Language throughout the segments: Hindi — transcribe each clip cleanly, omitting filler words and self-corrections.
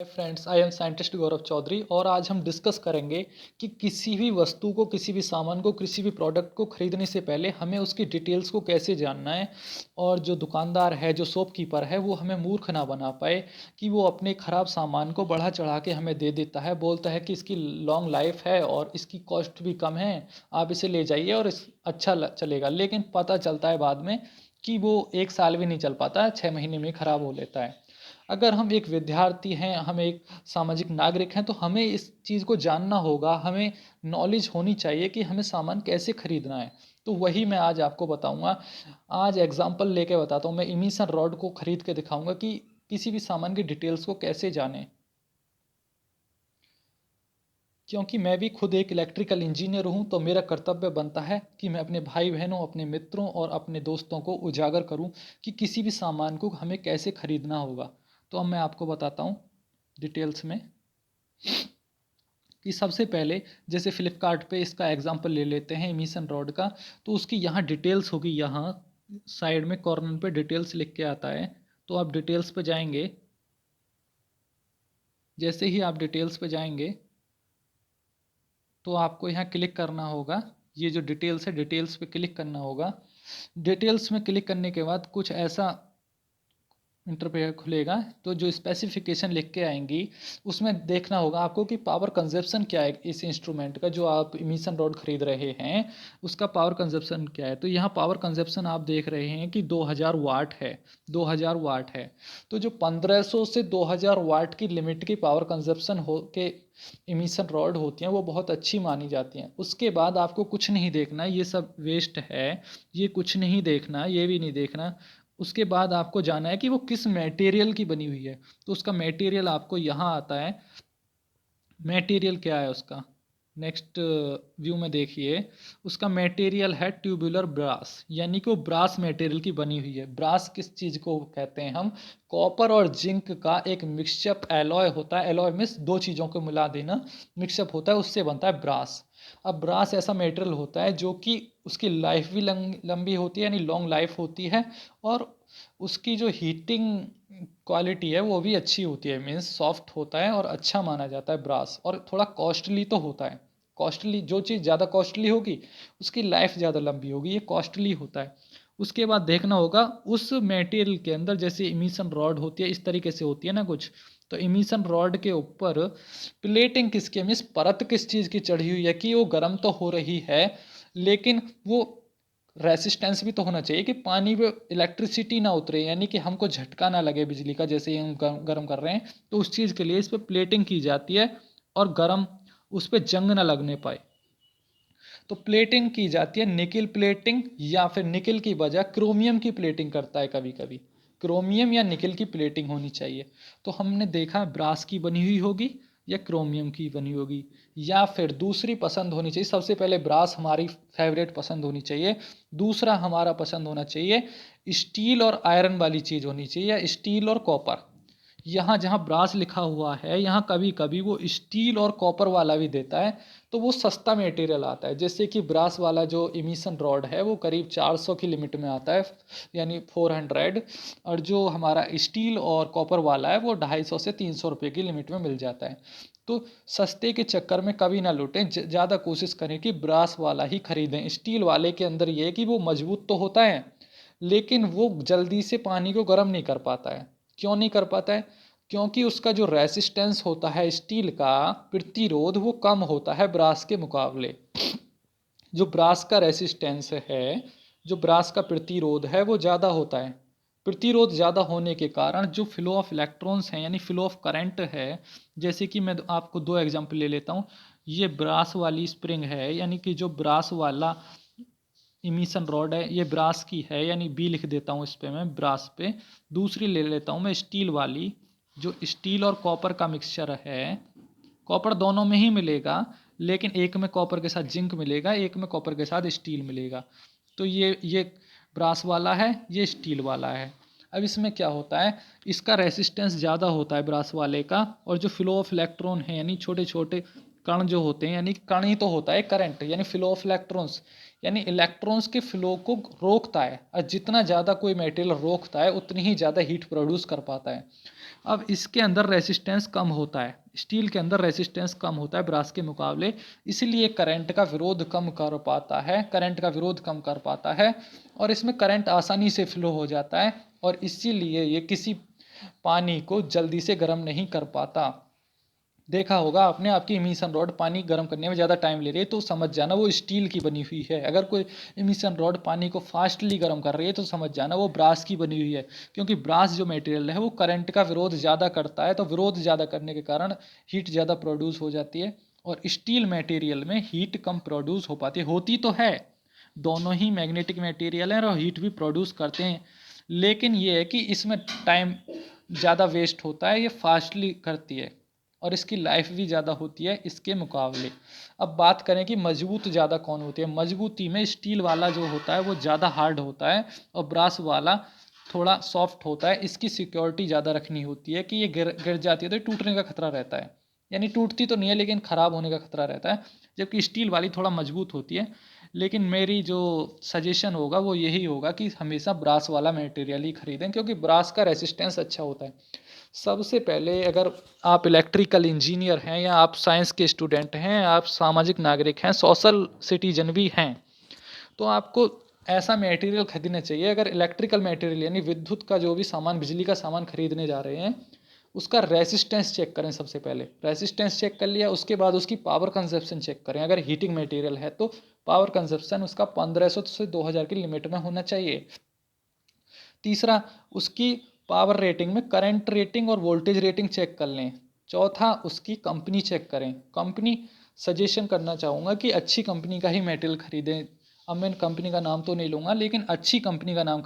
फ्रेंड्स, आई एम साइंटिस्ट गौरव चौधरी और आज हम डिस्कस करेंगे कि किसी भी वस्तु को, किसी भी सामान को, किसी भी प्रोडक्ट को खरीदने से पहले हमें उसकी डिटेल्स को कैसे जानना है। और जो दुकानदार है, जो शॉपकीपर है, वो हमें मूर्ख ना बना पाए कि वो अपने ख़राब सामान को बढ़ा चढ़ा के हमें दे देता है, बोलता है कि इसकी लॉन्ग लाइफ है और इसकी कॉस्ट भी कम है, आप इसे ले जाइए और अच्छा चलेगा। लेकिन पता चलता है बाद में कि वो 1 साल भी नहीं चल पाता, 6 महीने में ख़राब हो लेता है। अगर हम एक विद्यार्थी हैं, हम एक सामाजिक नागरिक हैं, तो हमें इस चीज़ को जानना होगा, हमें नॉलेज होनी चाहिए कि हमें सामान कैसे खरीदना है। तो वही मैं आज आपको बताऊंगा। आज एग्जांपल लेके बताता हूँ। मैं इमिशन रॉड को खरीद के दिखाऊंगा कि किसी भी सामान की डिटेल्स को कैसे जानें। क्योंकि मैं भी खुद एक इलेक्ट्रिकल इंजीनियर हूँ, तो मेरा कर्तव्य बनता है कि मैं अपने भाई बहनों, अपने मित्रों और अपने दोस्तों को उजागर करूँ कि किसी भी सामान को हमें कैसे खरीदना होगा। तो अब मैं आपको बताता हूँ डिटेल्स में कि सबसे पहले जैसे फ्लिपकार्ट पे इसका एग्जांपल ले लेते हैं इमिशन रॉड का। तो उसकी यहाँ डिटेल्स होगी, यहाँ साइड में कॉर्नर पे डिटेल्स लिख के आता है। तो आप डिटेल्स पे जाएंगे। जैसे ही आप डिटेल्स पे जाएंगे तो आपको यहाँ क्लिक करना होगा। ये जो डिटेल्स है, डिटेल्स पे क्लिक करना होगा। डिटेल्स में क्लिक करने के बाद कुछ ऐसा इंटरफेस खुलेगा। तो जो स्पेसिफिकेशन लिख के आएंगी उसमें देखना होगा आपको कि पावर कंजप्शन क्या है इस इंस्ट्रूमेंट का, जो आप इमिशन रॉड खरीद रहे हैं उसका पावर कंजप्शन क्या है। तो यहाँ पावर कंजप्शन आप देख रहे हैं कि 2000 वाट है। 2000 वाट है। तो जो 1500 से 2000 वाट की लिमिट की पावर कंजप्शन हो के इमिशन रॉड होती हैं वो बहुत अच्छी मानी जाती हैं। उसके बाद आपको कुछ नहीं देखना, ये सब वेस्ट है, ये कुछ नहीं देखना, ये भी नहीं देखना। उसके बाद आपको जाना है कि वो किस मटेरियल की बनी हुई है। तो उसका मटेरियल आपको यहाँ आता है। मटेरियल क्या है उसका, नेक्स्ट व्यू में देखिए। उसका मटेरियल है ट्यूबुलर ब्रास, यानी कि वो ब्रास मटेरियल की बनी हुई है। ब्रास किस चीज़ को कहते हैं हम? कॉपर और जिंक का एक मिक्सचअप एलॉय होता है। एलॉय मीन्स दो चीज़ों को मिला देना, मिक्सअप होता है, उससे बनता है ब्रास। अब ब्रास ऐसा मटेरियल होता है जो कि उसकी लाइफ भी लंबी होती है, यानी लॉन्ग लाइफ होती है। और उसकी जो हीटिंग क्वालिटी है वो भी अच्छी होती है, मीन्स सॉफ्ट होता है और अच्छा माना जाता है ब्रास। और थोड़ा कॉस्टली तो होता है। कॉस्टली, जो चीज़ ज़्यादा कॉस्टली होगी उसकी लाइफ ज़्यादा लंबी होगी, ये कॉस्टली होता है। उसके बाद देखना होगा उस मटेरियल के अंदर, जैसे इमिशन रॉड होती है इस तरीके से होती है ना कुछ। तो इमिशन रॉड के ऊपर प्लेटिंग किसकी, मीन्स परत किस चीज़ की चढ़ी हुई है कि वो गर्म तो हो रही है लेकिन वो रेसिस्टेंस भी तो होना चाहिए कि पानी पे इलेक्ट्रिसिटी ना उतरे, यानी कि हमको झटका ना लगे बिजली का जैसे ही हम गर्म कर रहे हैं। तो उस चीज़ के लिए इस पर प्लेटिंग की जाती है और गर्म, उस पर जंग ना लगने पाए। तो प्लेटिंग की जाती है, निकिल प्लेटिंग, या फिर निकिल की बजाय क्रोमियम की प्लेटिंग करता है कभी कभी। क्रोमियम या निकिल की प्लेटिंग होनी चाहिए। तो हमने देखा ब्रास की बनी हुई होगी या क्रोमियम की बनी होगी, या फिर दूसरी पसंद होनी चाहिए। सबसे पहले ब्रास हमारी फेवरेट पसंद होनी चाहिए। दूसरा हमारा पसंद होना चाहिए स्टील और आयरन वाली चीज़ होनी चाहिए, या स्टील और कॉपर। यहाँ जहाँ ब्रास लिखा हुआ है यहाँ कभी कभी वो स्टील और कॉपर वाला भी देता है। तो वो सस्ता मटेरियल आता है। जैसे कि ब्रास वाला जो इमिशन रॉड है वो करीब 400 की लिमिट में आता है, यानी 400। और जो हमारा स्टील और कॉपर वाला है वो 250 से 300 रुपये की लिमिट में मिल जाता है। तो सस्ते के चक्कर में कभी ना लूटें, ज़्यादा कोशिश करें कि ब्रास वाला ही खरीदें। स्टील वाले के अंदर ये है कि वो मजबूत तो होता है लेकिन वो जल्दी से पानी को गर्म नहीं कर पाता है। क्यों नहीं कर पाता है? क्योंकि उसका जो रेसिस्टेंस होता है, स्टील का प्रतिरोध, वो कम होता है ब्रास के मुकाबले। जो ब्रास का रेसिस्टेंस है, जो ब्रास का प्रतिरोध है वो ज़्यादा होता है। प्रतिरोध ज़्यादा होने के कारण जो फ्लो ऑफ इलेक्ट्रॉन्स हैं, यानी फ्लो ऑफ करंट है। जैसे कि मैं आपको दो एग्जांपल ले लेता हूँ। ये ब्रास वाली स्प्रिंग है, यानी कि जो ब्रास वाला इमिशन रॉड है ये ब्रास की है, यानी बी लिख देता हूँ इस पे मैं ब्रास पे। दूसरी ले लेता हूँ मैं स्टील वाली, जो स्टील और कॉपर का मिक्सचर है। कॉपर दोनों में ही मिलेगा लेकिन एक में कॉपर के साथ जिंक मिलेगा, एक में कॉपर के साथ स्टील मिलेगा। तो ये ब्रास वाला है, ये स्टील वाला है। अब इसमें क्या होता है, इसका रेसिस्टेंस ज़्यादा होता है ब्रास वाले का। और जो फ्लो ऑफ इलेक्ट्रॉन है, यानी छोटे छोटे कण जो होते हैं, यानी कण ही तो होता है करंट, यानी फ्लो ऑफ इलेक्ट्रॉन्स, यानी इलेक्ट्रॉन्स के फ्लो को रोकता है। और जितना ज़्यादा कोई मटेरियल रोकता है उतनी ही ज़्यादा हीट प्रोड्यूस कर पाता है। अब इसके अंदर रेसिस्टेंस कम होता है, स्टील के अंदर रेसिस्टेंस कम होता है ब्रास के मुकाबले, इसलिए करंट का विरोध कम कर पाता है, करंट का विरोध कम कर पाता है और इसमें करंट आसानी से फ्लो हो जाता है और इसीलिए ये किसी पानी को जल्दी से गर्म नहीं कर पाता। देखा होगा आपने, आपकी इमिशन रॉड पानी गर्म करने में ज़्यादा टाइम ले रही है तो समझ जाना वो स्टील की बनी हुई है। अगर कोई इमिशन रॉड पानी को फास्टली गर्म कर रही है तो समझ जाना वो ब्रास की बनी हुई है, क्योंकि ब्रास जो मटेरियल है वो करंट का विरोध ज़्यादा करता है, तो विरोध ज़्यादा करने के कारण हीट ज़्यादा प्रोड्यूस हो जाती है और स्टील मटेरियल में हीट कम प्रोड्यूस हो पाती है। होती तो है, दोनों ही मैग्नेटिक मटेरियल हैं और हीट भी प्रोड्यूस करते हैं, लेकिन ये है कि इसमें टाइम ज़्यादा वेस्ट होता है, ये फास्टली करती है और इसकी लाइफ भी ज़्यादा होती है इसके मुकाबले। अब बात करें कि मजबूत ज़्यादा कौन होती है, मजबूती में स्टील वाला जो होता है वो ज़्यादा हार्ड होता है और ब्रास वाला थोड़ा सॉफ्ट होता है। इसकी सिक्योरिटी ज़्यादा रखनी होती है कि ये गिर गिर जाती है तो टूटने का खतरा रहता है, यानी टूटती तो नहीं है लेकिन ख़राब होने का खतरा रहता है, जबकि स्टील वाली थोड़ा मजबूत होती है। लेकिन मेरी जो सजेशन होगा वो यही होगा कि हमेशा ब्रास वाला मटेरियल ही खरीदें, क्योंकि ब्रास का रेसिस्टेंस अच्छा होता है। सबसे पहले अगर आप इलेक्ट्रिकल इंजीनियर हैं या आप साइंस के स्टूडेंट हैं, आप सामाजिक नागरिक हैं, सोशल सिटीजन भी हैं, तो आपको ऐसा मटेरियल खरीदना चाहिए। अगर इलेक्ट्रिकल मटेरियल यानी विद्युत का जो भी सामान, बिजली का सामान खरीदने जा रहे हैं, उसका रेसिस्टेंस चेक करें। सबसे पहले रेसिस्टेंस चेक कर लिया, उसके बाद उसकी पावर कंजप्शन चेक करें। अगर हीटिंग मटेरियल है तो पावर कंजप्शन उसका 1500 से 2000 की लिमिट में होना चाहिए। तीसरा, उसकी पावर रेटिंग में करंट रेटिंग और वोल्टेज रेटिंग चेक कर लें। चौथा, उसकी कंपनी चेक करें। कंपनी सजेशन करना चाहूँगा कि अच्छी कंपनी का ही मेटेरियल खरीदें। अब मैं कंपनी का नाम तो नहीं लूँगा, लेकिन अच्छी कंपनी का नाम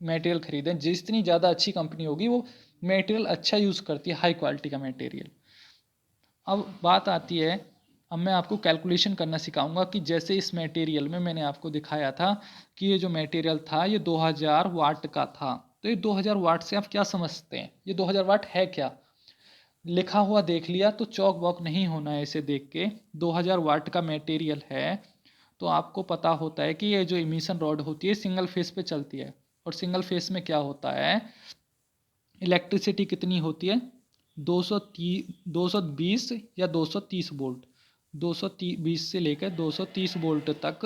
मेटेरियल खरीदें। जितनी ज़्यादा अच्छी कंपनी होगी वो मेटेरियल अच्छा यूज़ करती है, हाई क्वालिटी का मेटेरियल। अब बात आती है, अब मैं आपको कैलकुलेशन करना सिखाऊंगा कि जैसे इस मटेरियल में मैंने आपको दिखाया था कि ये जो मटेरियल था ये 2000 वाट का था, तो ये 2000 वाट से आप क्या समझते हैं, ये 2000 वाट है क्या? लिखा हुआ देख लिया तो चौक बौक नहीं होना है इसे देख के। 2000 वाट का मटेरियल है तो आपको पता होता है कि ये जो इमिशन रॉड होती है सिंगल फेस पे चलती है, और सिंगल फेस में क्या होता है, इलेक्ट्रिसिटी कितनी होती है, 220 या 230 वोल्ट, 220 से लेकर 230 वोल्ट तक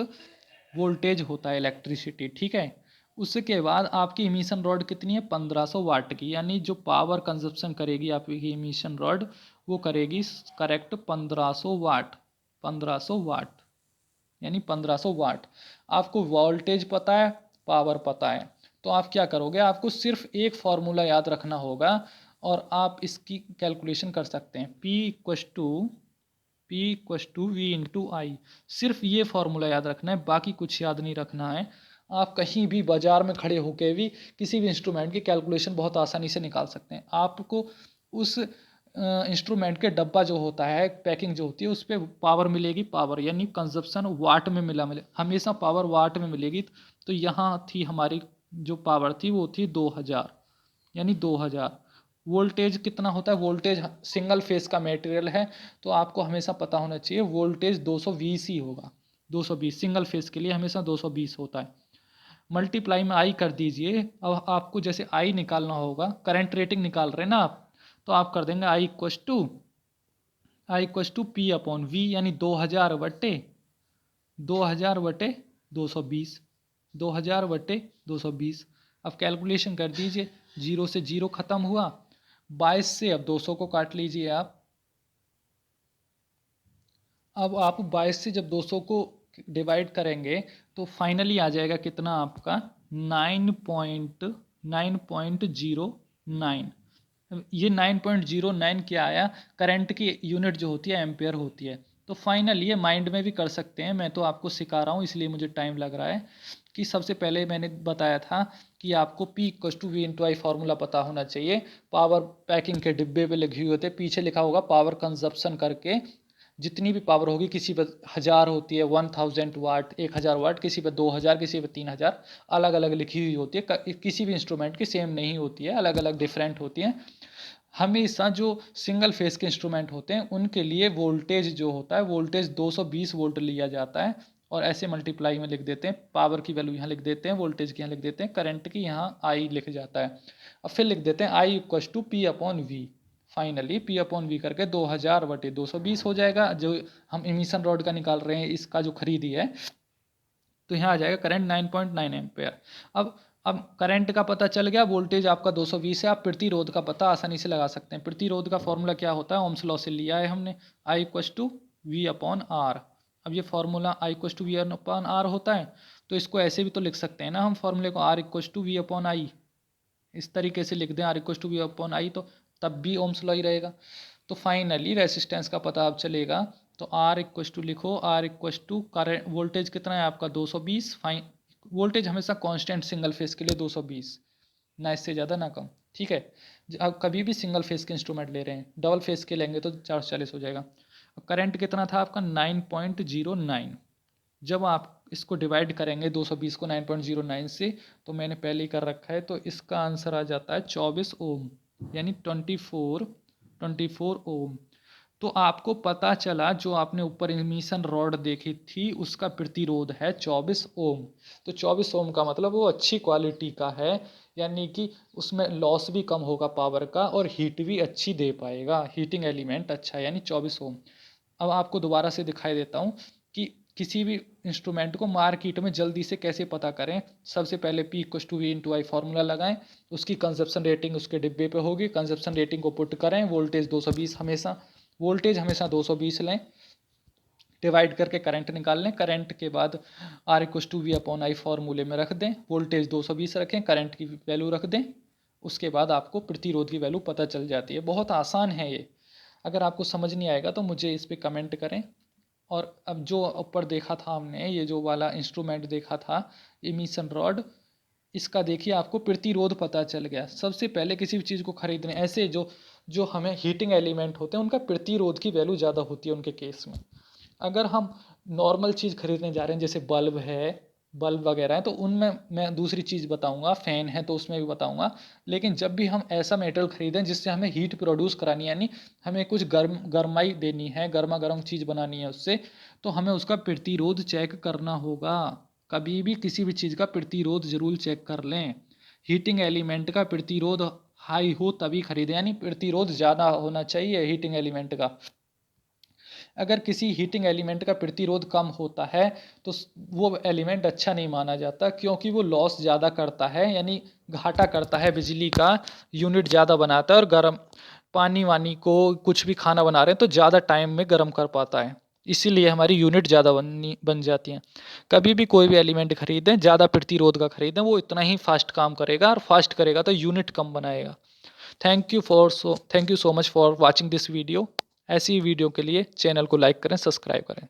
वोल्टेज होता है इलेक्ट्रिसिटी, ठीक है। उसके बाद आपकी इमिशन रॉड कितनी है, 1500 वाट की, यानी जो पावर कंजप्शन करेगी आपकी इमिशन रॉड वो करेगी करेक्ट 1500 वाट, 1500 वाट, यानी 1500 वाट। आपको वोल्टेज पता है, पावर पता है, तो आप क्या करोगे, आपको सिर्फ एक फार्मूला याद रखना होगा और आप इसकी कैलकुलेशन कर सकते हैं। P = V/I। सिर्फ ये फार्मूला याद रखना है, बाकी कुछ याद नहीं रखना है। आप कहीं भी बाजार में खड़े होकर भी किसी भी इंस्ट्रूमेंट की कैलकुलेशन बहुत आसानी से निकाल सकते हैं। आपको उस इंस्ट्रूमेंट के डब्बा जो होता है, पैकिंग जो होती है, उस पर पावर मिलेगी, पावर यानी कंजप्शन वाट में मिले, हमेशा पावर वाट में मिलेगी। तो यहाँ थी हमारी जो पावर थी वो थी 2000, यानी 2000। वोल्टेज कितना होता है, वोल्टेज सिंगल फेस का मटेरियल है तो आपको हमेशा पता होना चाहिए वोल्टेज 220 ही होगा, 220 सिंगल फेस के लिए हमेशा 220 होता है। मल्टीप्लाई में आई कर दीजिए। अब आपको जैसे आई निकालना होगा, करंट रेटिंग निकाल रहे हैं ना आप, तो आप कर देंगे I = P/V, यानी 2000 बटे 2000 बटे 220, 2000 बटे 220। अब कैलकुलेशन कर दीजिए, 0 से 0 ख़त्म हुआ, 22 से अब 200 को काट लीजिए आप। अब आप 22 से जब 200 को डिवाइड करेंगे तो फाइनली आ जाएगा कितना आपका 9.09। ये 9.09 क्या आया, करंट की यूनिट जो होती है एम्पेयर होती है। तो फाइनली ये माइंड में भी कर सकते हैं, मैं तो आपको सिखा रहा हूँ इसलिए मुझे टाइम लग रहा है। कि सबसे पहले मैंने बताया था कि आपको P = V/I फार्मूला पता होना चाहिए। पावर पैकिंग के डिब्बे पे लिखी हुई होते, पीछे लिखा होगा पावर कंजप्शन करके, जितनी भी पावर होगी, किसी पर 1000 होती है, 1000 वाट, 1000 वाट, किसी पर 2000, किसी पर 3000, अलग अलग लिखी हुई होती है। किसी भी इंस्ट्रूमेंट की सेम नहीं होती है, अलग अलग डिफरेंट होती है। हमेशा जो सिंगल फेस के इंस्ट्रूमेंट होते हैं उनके लिए वोल्टेज जो होता है, वोल्टेज 220 वोल्ट लिया जाता है और ऐसे मल्टीप्लाई में लिख देते हैं, पावर की वैल्यू यहाँ लिख देते हैं, वोल्टेज की यहाँ लिख देते हैं, करंट की यहाँ आई लिख जाता है। अब फिर लिख देते हैं I equal to P upon V. Finally P upon V करके 2000/220 हो जाएगा, जो हम इमिशन रॉड का निकाल रहे हैं, इसका जो खरीदी है। तो यहाँ आ जाएगा करंट 9.9 एम्पेयर। अब करंट का पता चल गया, वोल्टेज आपका 220 है। आप प्रतिरोध का पता आसानी से लगा सकते हैं। प्रतिरोध का फॉर्मूला क्या होता है, ओम्स लॉ से लिया है हमने, I equal to V upon R. अब ये formula I equal to V upon R होता है, तो इसको ऐसे भी तो लिख सकते हैं ना हम फॉर्मूले को, R equal to V upon I. इस तरीके से लिख दें R equal to V upon I, तो तब भी ओम्स लॉ ही रहेगा। तो फाइनली रेसिस्टेंस का पता अब चलेगा, तो आर इक्वल टू लिखो, R equal to current, voltage कितना है आपका 220। फाइन, वोल्टेज हमेशा कांस्टेंट सिंगल फेस के लिए 220, ना इससे ज़्यादा ना कम, ठीक है। अब कभी भी सिंगल फेस के इंस्ट्रूमेंट ले रहे हैं, डबल फेस के लेंगे तो 440 हो जाएगा। करंट कितना था आपका 9.09। जब आप इसको डिवाइड करेंगे 220 को 9.09 से, तो मैंने पहले ही कर रखा है, तो इसका आंसर आ जाता है 24 ओम, यानी 24 ओम। तो आपको पता चला, जो आपने ऊपर इमिशन रॉड देखी थी उसका प्रतिरोध है 24 ओम। तो 24 ओम का मतलब वो अच्छी क्वालिटी का है, यानी कि उसमें लॉस भी कम होगा पावर का, और हीट भी अच्छी दे पाएगा, हीटिंग एलिमेंट अच्छा है, यानी 24 ओम। अब आपको दोबारा से दिखाई देता हूँ कि किसी भी इंस्ट्रूमेंट को मार्केट में जल्दी से कैसे पता करें। सबसे पहले P equal to V into I formula लगाएं, उसकी कंजप्शन रेटिंग उसके डिब्बे पे होगी, कंजप्शन रेटिंग को पुट करें, वोल्टेज 220 हमेशा, वोल्टेज हमेशा 220 लें, डिवाइड करके करंट निकाल लें। करंट के बाद R equal to V upon I फॉर्मूले में रख दें, वोल्टेज 220 रखें, करंट की वैल्यू रख दें, उसके बाद आपको प्रतिरोध की वैल्यू पता चल जाती है। बहुत आसान है ये। अगर आपको समझ नहीं आएगा तो मुझे इस पर कमेंट करें। और अब जो ऊपर देखा था हमने, ये जो वाला इंस्ट्रूमेंट देखा था इमिशन रॉड, इसका देखिए आपको प्रतिरोध पता चल गया। सबसे पहले किसी भी चीज़ को खरीदने, ऐसे जो जो हमें हीटिंग एलिमेंट होते हैं उनका प्रतिरोध की वैल्यू ज़्यादा होती है उनके केस में। अगर हम नॉर्मल चीज़ खरीदने जा रहे हैं, जैसे बल्ब है, बल्ब वगैरह है, तो उनमें मैं दूसरी चीज़ बताऊंगा, फ़ैन है तो उसमें भी बताऊंगा। लेकिन जब भी हम ऐसा मेटल खरीदें जिससे हमें हीट प्रोड्यूस करानी है, यानी हमें कुछ गर्माई देनी है, गर्मा गर्म चीज़ बनानी है उससे, तो हमें उसका प्रतिरोध चेक करना होगा। कभी भी किसी भी चीज़ का प्रतिरोध जरूर चेक कर लें। हीटिंग एलिमेंट का प्रतिरोध हाई हो तभी खरीदें, यानी प्रतिरोध ज़्यादा होना चाहिए हीटिंग एलिमेंट का। अगर किसी हीटिंग एलिमेंट का प्रतिरोध कम होता है तो वो एलिमेंट अच्छा नहीं माना जाता, क्योंकि वो लॉस ज़्यादा करता है, यानी घाटा करता है, बिजली का यूनिट ज़्यादा बनाता है, और गर्म पानी वानी को कुछ भी खाना बना रहे हैं तो ज़्यादा टाइम में गर्म कर पाता है, इसीलिए हमारी यूनिट ज़्यादा बन जाती हैं। कभी भी कोई भी एलिमेंट खरीदें, ज़्यादा प्रतिरोध का खरीदें, वो इतना ही फास्ट काम करेगा, और फास्ट करेगा तो यूनिट कम बनाएगा। Thank you so much for watching this video. ऐसी वीडियो के लिए चैनल को लाइक करें, सब्सक्राइब करें।